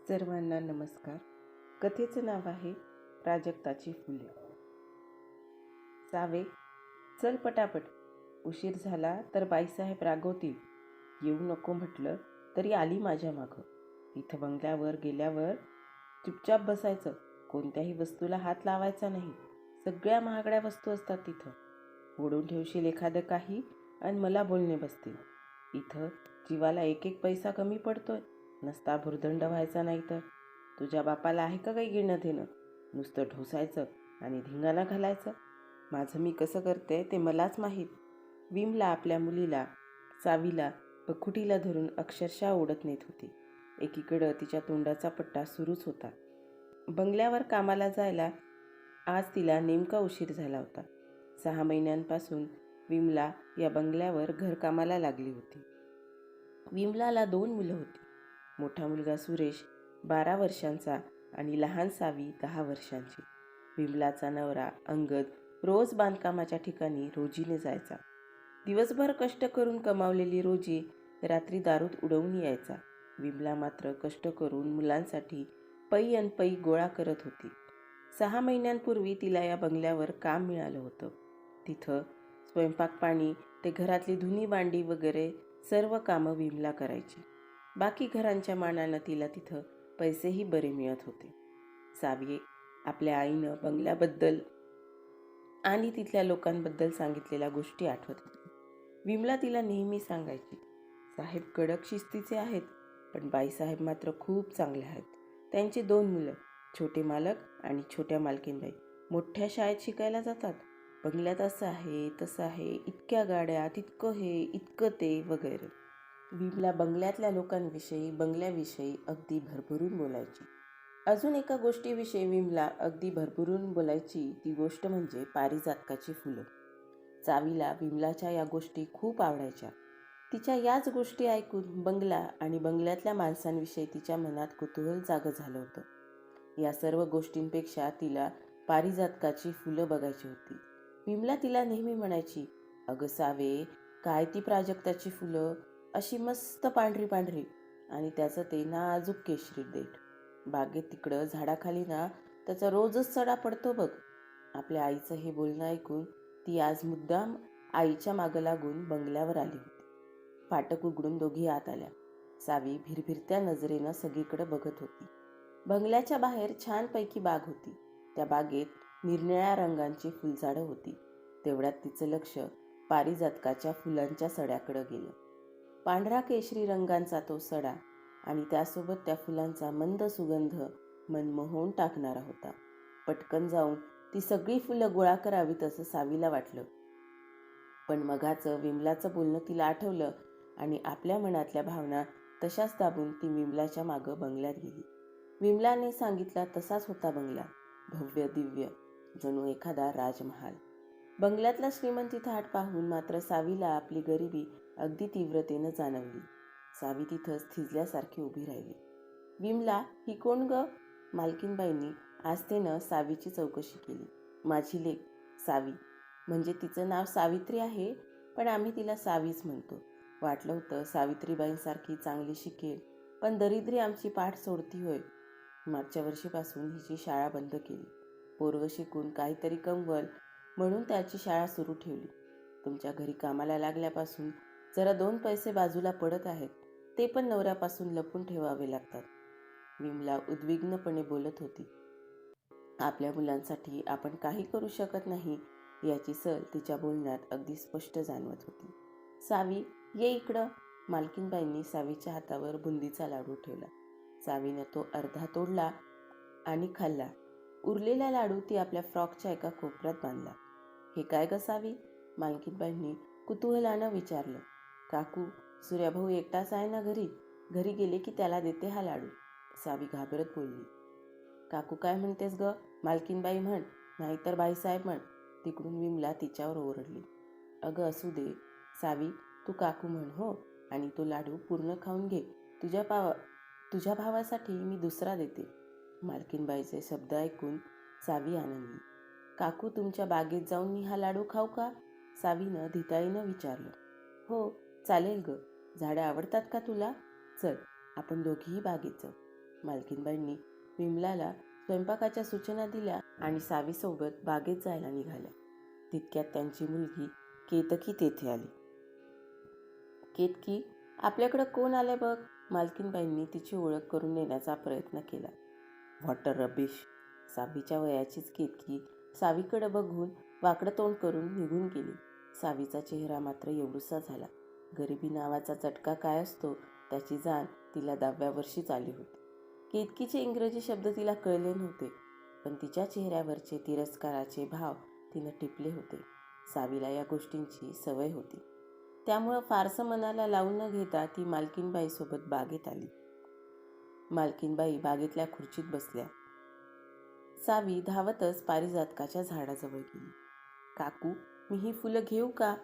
सर्वांना नमस्कार. कथेचं नाव आहे प्राजक्ताची फुले. सावे, चल पटापट, उशीर झाला तर बाईसाहेब रागवतील. येऊ नको म्हटलं तरी आली माझ्या मागं. तिथं बंगल्यावर गेल्यावर चुपचाप बसायचं, कोणत्याही वस्तूला हात लावायचा नाही. सगळ्या महागड्या वस्तू असतात तिथं. ओढून ठेवशील एखादं काही आणि मला बोलणे बसतील. इथं जीवाला एक एक पैसा कमी पडतोय. नसता भुर्दंड व्हायचा नाही तर. तुझ्या बापाला आहे का काही घेणं देणं? नुसतं ढोसायचं आणि धिंगाणा घालायचं. माझं मी कसं करते ते मलाच माहीत. विमला आपल्या मुलीला, सावीला पखुटीला धरून अक्षरशः ओढत नेत होती. एकीकडं तिच्या तोंडाचा पट्टा सुरूच होता. बंगल्यावर कामाला जायला आज तिला नेमका उशीर झाला होता. 6 महिन्यांपासून विमला या बंगल्यावर घरकामाला लागली होती. विमलाला 2 मुलं होती. मोठा मुलगा सुरेश 12 वर्षांचा आणि लहान सावी 10 वर्षांची. विमलाचा नवरा अंगद रोज बांधकामाच्या ठिकाणी रोजीने जायचा. दिवसभर कष्ट करून कमावलेली रोजी रात्री दारूत उडवून यायचा. विमला मात्र कष्ट करून मुलांसाठी पै अन पै गोळा करत होती. 6 महिन्यांपूर्वी तिला या बंगल्यावर काम मिळालं होतं. तिथं स्वयंपाक पाणी ते घरातली धुनी भांडी वगैरे सर्व कामं विमला करायची. बाकी घरांच्या मानानं तिला तिथं पैसेही बरे मिळत होते. सावी आपल्या आईनं बंगल्याबद्दल आणि तिथल्या लोकांबद्दल सांगितलेल्या गोष्टी आठवत होती. विमला तिला नेहमी सांगायची, साहेब कडक शिस्तीचे आहेत, पण बाईसाहेब मात्र खूप चांगले आहेत. त्यांची 2 मुलं, छोटे मालक आणि छोट्या मालकीनबाई, मोठ्या शाळेत शिकायला जातात. बंगल्यात असं आहे तसं आहे, इतक्या गाड्या, तितकं हे इतकं ते वगैरे. विमला बंगल्यातल्या लोकांविषयी, बंगल्याविषयी अगदी भरभरून बोलायची. अजून एका गोष्टीविषयी विमला अगदी भरभरून बोलायची, ती गोष्ट म्हणजे पारिजातकाची फुलं. सावीला विमलाच्या या गोष्टी खूप आवडायच्या. तिच्या याच गोष्टी ऐकून बंगला आणि बंगल्यातल्या माणसांविषयी तिच्या मनात कुतूहल जागं झालं होतं. या सर्व गोष्टींपेक्षा तिला पारिजातकाची फुलं बघायची होती. विमला तिला नेहमी म्हणायची, अगं सावे, काय ती प्राजक्ताची फुलं, अशी मस्त पांढरी पांढरी आणि त्याचं ते नाजूक केशरी देठ. बागेत तिकडं झाडाखाली ना त्याचा रोजच सडा पडतो बघ. आपल्या आईचं हे बोलणं ऐकून ती आज मुद्दाम आईच्या मागं लागून बंगल्यावर आली होती. फाटक उघडून दोघी आत आल्या. सावी भिरभिरत्या नजरेनं सगळीकडे बघत होती. बंगल्याच्या बाहेर छानपैकी बाग होती. त्या बागेत निरनिळ्या रंगांची फुलझाडं होती. तेवढ्यात तिचं लक्ष पारिजातकाच्या फुलांच्या सड्याकडे गेलं. पांढरा केशरी रंगांचा तो सडा आणि त्यासोबत त्या फुलांचा मंद सुगंध मनमोहून टाकणारा होता. पटकन जाऊन ती सगळी फुलं गोळा करावीत असं सावीला वाटलं. पण मघाचं विमलाचं बोलणं तिला आठवलं आणि आपल्या मनातल्या भावना तशाच दाबून ती विमलाच्या मागं बंगल्यात गेली. विमलाने सांगितला तसाच होता बंगला, भव्य दिव्य, जणू एखादा राजमहाल. बंगल्यातला श्रीमंती थाट पाहून मात्र सावीला आपली गरिबी अगदी तीव्रतेनं जाणवली. सावी तिथंच थिजल्यासारखी उभी राहिली. विमला, ही कोण ग? मालकीनबाईंनी आस्थेनं सावीची चौकशी केली. माझी लेक सावी, म्हणजे तिचं नाव सावित्री आहे, पण आम्ही तिला सावीच म्हणतो. वाटलं होतं सावित्रीबाईंसारखी चांगली शिकेल, पण दरिद्री आमची पाठ सोडती होय. मागच्या वर्षीपासून हिची शाळा बंद केली. पोरगं शिकून काहीतरी कमवल म्हणून त्याची शाळा सुरू ठेवली. तुमच्या घरी कामाला लागल्यापासून जरा 2 पैसे बाजूला पडत आहेत, ते पण नवऱ्यापासून लपून ठेवावे लागतात. विमला उद्विग्नपणे बोलत होती. आपल्या मुलांसाठी आपण काही करू शकत नाही याची सल तिच्या बोलण्यात अगदी स्पष्ट जाणवत होती. सावी, ये इकडं. मालकीनबाईंनी सावीच्या हातावर बुंदीचा लाडू ठेवला. सावीनं तो अर्धा तोडला आणि खाल्ला. उरलेला लाडू ती आपल्या फ्रॉकच्या एका कोपऱ्यात बांधला. हे काय ग सावी? मालकीनबाईंनी कुतूहलानं विचारलं. काकू, सूर्याभाऊ एकटाच आहे ना घरी, घरी गेले की त्याला देते हा लाडू, सावी घाबरत बोलली. काकू काय म्हणतेस ग? मालकीनबाई म्हण, नाहीतर बाईसाहेब म्हण, तिकडून विमला तिच्यावर ओरडली. अगं असू दे सावी, तू काकू म्हण हो, आणि तो लाडू पूर्ण खाऊन घे. तुझ्या भावासाठी मी दुसरा देते. मालकीनबाईचे शब्द ऐकून सावी आनंदली. काकू, तुमच्या बागेत जाऊन मी हा लाडू खाऊ का? सावीनं धिटाळीनं विचारलं. हो चालेल ग, झाडं आवडतात का तुला? चल आपण दोघीही बागेत जाऊ. मालकीनबाईंनी विमलाला स्वयंपाकाच्या सूचना दिल्या आणि सावीसोबत बागेत जायला निघाल्या. तितक्यात त्यांची मुलगी केतकी तेथे आली. केतकी, आपल्याकडं कोण आलंय बघ. मालकीनबाईंनी तिची ओळख करून देण्याचा प्रयत्न केला. What a rubbish. सावीच्या वयाचीच केतकी सावीकडे बघून वाकडं तोंड करून निघून गेली. सावीचा चेहरा मात्र एवढूसा झाला. गरिबी नावाचा चटका काय असतो त्याची जाण तिला 10व्या वर्षीच आली होती. केतकीचे इंग्रजी शब्द तिला कळले नव्हते, पण तिच्या चेहऱ्यावरचे तिरस्काराचे भाव तिनं टिपले होते. सावीला या गोष्टींची सवय होती, त्यामुळं फारसं मनाला लावून न घेता ती मालकीनबाईसोबत बागेत आली. मालकीनबाई बागेतल्या खुर्चीत बसल्या. सावी धावतच पारिजातकाच्या झाडाजवळ गेली. काकू, मी ही फुलं घेऊ का?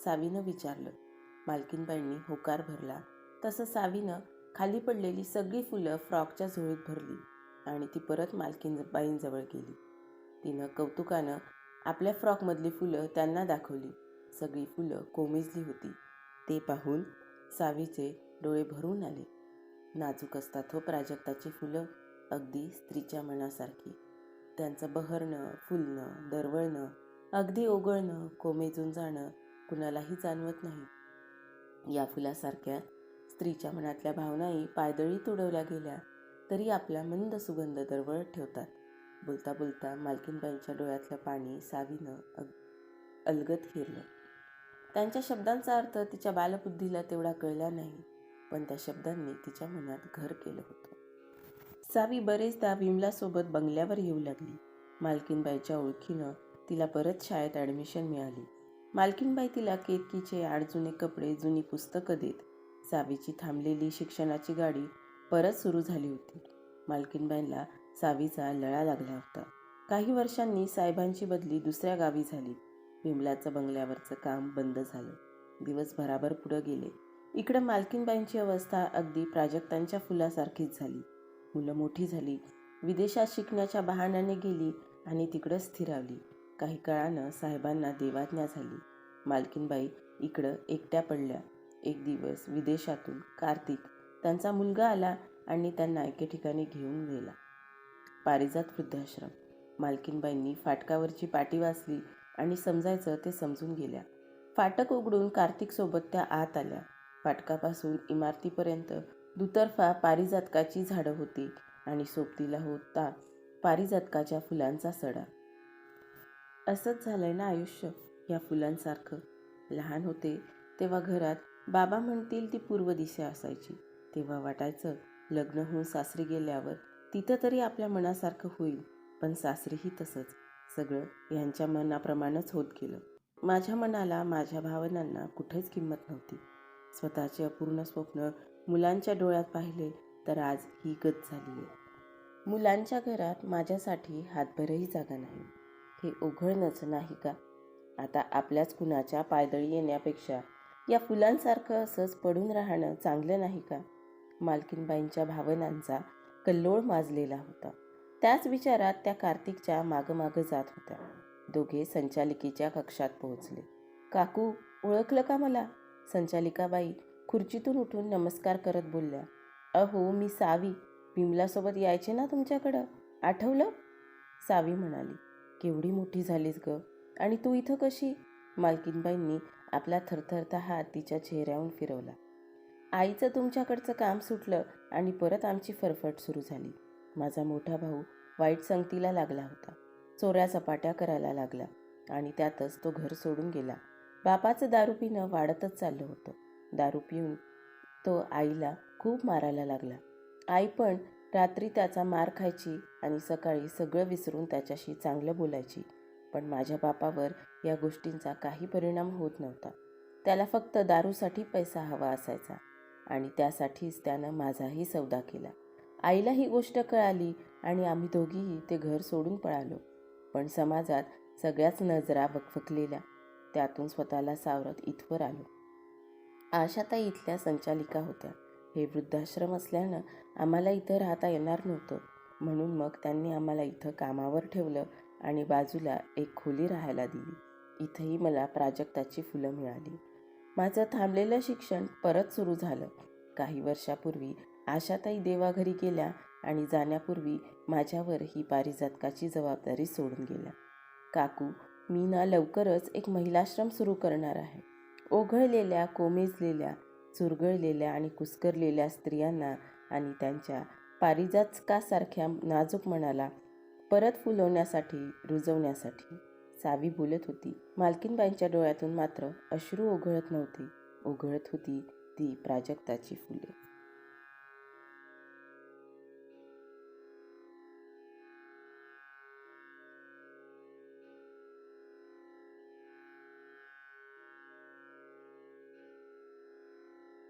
सावीनं विचारलं. मालकीनबाईंनी होकार भरला तसं सावीनं खाली पडलेली सगळी फुलं फ्रॉकच्या झोळीत भरली आणि ती परत मालकीनबाईंजवळ गेली. तिनं कौतुकानं आपल्या फ्रॉकमधली फुलं त्यांना दाखवली. सगळी फुलं कोमेजली होती. ते पाहून सावीचे डोळे भरून आले. नाजूक असतात हो प्राजक्ताची फुलं, अगदी स्त्रीच्या मनासारखी. त्यांचं बहरणं, फुलणं, दरवळणं, अगदी ओघळणं, कोमेजून जाणं कुणालाही जाणवत नाही. या फुलासारख्या स्त्रीच्या मनातल्या भावनाही पायदळी तुडवल्या गेल्या तरी आपला मंद सुगंध दरवळत ठेवतात. बोलता बोलता मालकीनबाईंच्या डोळ्यातलं पाणी सावीनं अलगद हेरलं. त्यांच्या शब्दांचा अर्थ तिच्या बालबुद्धीला तेवढा कळला नाही, पण त्या शब्दांनी तिच्या मनात घर केलं होतं. सावी बरेचदा विमलासोबत बंगल्यावर येऊ लागली. मालकीनबाईच्या ओळखीनं तिला परत शाळेत ॲडमिशन मिळाली. मालकीनबाई तिला केतकीचे आडजुने कपडे, जुनी पुस्तकं देत. सावीची थांबलेली शिक्षणाची गाडी परत सुरू झाली होती. मालकीनबाईंना सावीचा लळा लागला होता. काही वर्षांनी साहेबांची बदली दुसऱ्या गावी झाली. विमलाचं बंगल्यावरचं काम बंद झालं. दिवस भराभर पुढं गेले. इकडं मालकीनबाईंची अवस्था अगदी प्राजक्तांच्या फुलासारखीच झाली. मुलं मोठी झाली, विदेशात शिकण्याच्या बहाण्याने गेली आणि तिकडंच स्थिरावली. काही काळानं साहेबांना देवाज्ञा झाली. मालकीनबाई इकडं एकट्या पडल्या. एक दिवस विदेशातून कार्तिक, त्यांचा मुलगा, आला आणि त्यांना एके ठिकाणी घेऊन गेला. पारिजात वृद्धाश्रम. मालकीनबाईंनी फाटकावरची पाटी वाचली आणि समजायचं ते समजून गेल्या. फाटक उघडून कार्तिकसोबत त्या आत आल्या. फाटकापासून इमारतीपर्यंत दुतर्फा पारिजातकाची झाडं होती आणि सोबतीला होता पारिजातकाच्या फुलांचा सडा. असंच झालंय ना आयुष्य या फुलांसारखं. लहान होते तेव्हा घरात बाबा म्हणतील ती पूर्व दिशा असायची. तेव्हा वाटायचं लग्न होऊन सासरी गेल्यावर तिथं तरी आपल्या मनासारखं होईल, पण सासरीही तसंच. सगळं यांच्या मनाप्रमाणेच होत गेलं. माझ्या मनाला, माझ्या भावनांना कुठेच किंमत नव्हती. स्वतःचे अपूर्ण स्वप्न मुलांच्या डोळ्यात पाहिले तर आज ही गत झाली आहे. मुलांच्या घरात माझ्यासाठी हातभरही जागा नाही. हे ओघळणंच नाही का? आता आपल्याच कुणाच्या पायदळी येण्यापेक्षा या फुलांसारखं असंच पडून राहणं चांगलं नाही का? मालकीनबाईंच्या भावनांचा कल्लोळ माजलेला होता. त्याच विचारात त्या कार्तिकच्या मागं जात होत्या. दोघे संचालिकेच्या कक्षात पोहोचले. काकू, ओळखलं का मला? संचालिकाबाई खुर्चीतून उठून नमस्कार करत बोलल्या. अहो, मी सावी. विमलासोबत यायचे ना तुमच्याकडं, आठवलं? सावी म्हणाली. केवढी मोठी झालीस ग, आणि तू इथं कशी? मालकीनबाईंनी आपला थरथरता हात तिच्या चेहऱ्याहून फिरवला. आईचं तुमच्याकडचं काम सुटलं आणि परत आमची फरफट सुरू झाली. माझा मोठा भाऊ वाईट संगतीला लागला होता. चोऱ्या चपाट्या करायला लागला आणि त्यातच तो घर सोडून गेला. बापाचं दारू पिणं वाढतच चाललं होतं. दारू पिऊन तो आईला खूप मारायला लागला. आई पण रात्री त्याचा मार खायची आणि सकाळी सगळं विसरून त्याच्याशी चांगलं बोलायची. पण माझ्या बापावर या गोष्टींचा काही परिणाम होत नव्हता. त्याला फक्त दारूसाठी पैसा हवा असायचा आणि त्यासाठीच त्यानं माझाही सौदा केला. आईला ही गोष्ट कळाली आणि आम्ही दोघीही ते घर सोडून पळालो. पण समाजात सगळ्याच नजरा वकवकलेल्या. त्यातून स्वतःला सावरत इथवर आलो. आशाताई इथल्या संचालिका होत्या. हे वृद्धाश्रम असल्यानं आम्हाला इथं राहता येणार नव्हतं, म्हणून मग त्यांनी आम्हाला इथं कामावर ठेवलं आणि बाजूला एक खोली राहायला दिली. इथंही मला प्राजक्ताची फुलं मिळाली. माझं थांबलेलं शिक्षण परत सुरू झालं. काही वर्षापूर्वी आशाताई देवाघरी गेल्या आणि जाण्यापूर्वी माझ्यावर ही पारिजातकाची जबाबदारी सोडून गेला. काकू, मी ना लवकरच एक महिलाश्रम सुरू करणार आहे. ओघळलेल्या, कोमेजलेल्या, चुरगळलेल्या आणि कुस्करलेल्या स्त्रियांना आणि त्यांच्या पारिजातकासारख्या नाजूक मनाला परत फुलवण्यासाठी, रुजवण्यासाठी. सावी बोलत होती. मालकीनबाईंच्या डोळ्यातून मात्र अश्रू ओघळत नव्हते. ओघळत होती ती प्राजक्ताची फुले.